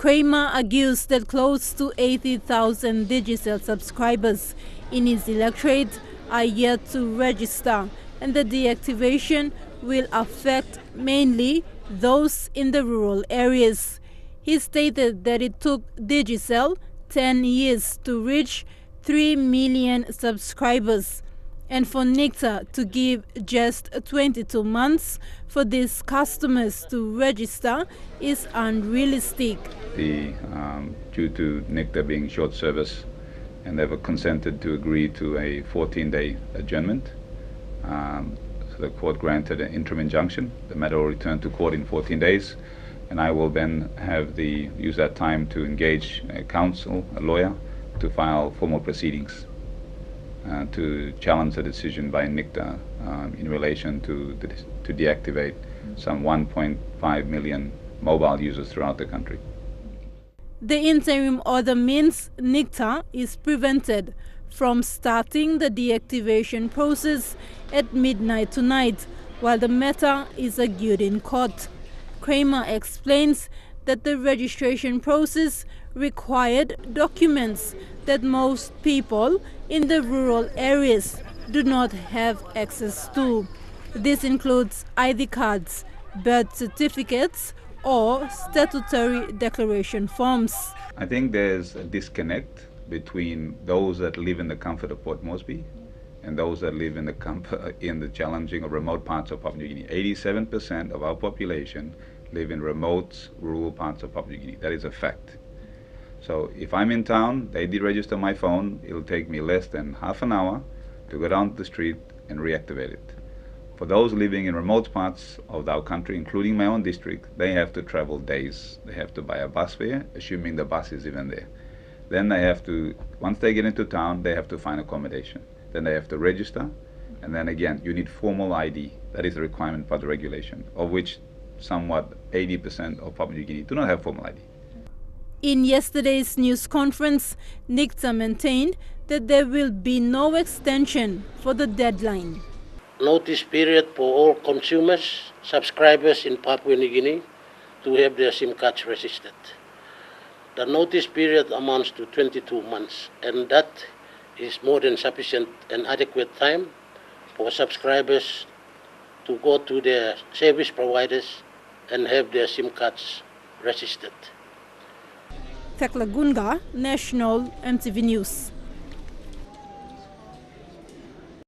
Kramer argues that close to 80,000 Digicel subscribers in his electorate are yet to register, and the deactivation will affect mainly those in the rural areas. He stated that it took Digicel 10 years to reach 3 million subscribers, and for NICTA to give just 22 months for these customers to register is unrealistic. Due to NICTA being short service, and they've consented to agree to a 14-day adjournment. So the court granted an interim injunction. The matter will return to court in 14 days, and I will then use that time to engage a counsel, a lawyer, to file formal proceedings to challenge the decision by NICTA in relation to deactivate some 1.5 million mobile users throughout the country. The interim order means NICTA is prevented from starting the deactivation process at midnight tonight, while the matter is argued in court. Kramer explains that the registration process required documents that most people in the rural areas do not have access to. This includes ID cards, birth certificates, or statutory declaration forms. I think there's a disconnect between those that live in the comfort of Port Moresby and those that live in the challenging or remote parts of Papua New Guinea. 87% of our population live in remote, rural parts of Papua New Guinea. That is a fact. So if I'm in town, they deregister my phone, it'll take me less than half an hour to go down the street and reactivate it. For those living in remote parts of our country, including my own district, they have to travel days. They have to buy a bus fare, assuming the bus is even there. Then they have to, once they get into town, they have to find accommodation. Then they have to register, and then again, you need formal ID. That is a requirement for the regulation, of which somewhat 80% of Papua New Guinea do not have formal ID. In yesterday's news conference, NICTA maintained that there will be no extension for the deadline. Notice period for all consumers, subscribers in Papua New Guinea to have their SIM cards registered. The notice period amounts to 22 months, and that is more than sufficient and adequate time for subscribers to go to their service providers and have their SIM cards registered. Waigani National EMTV News.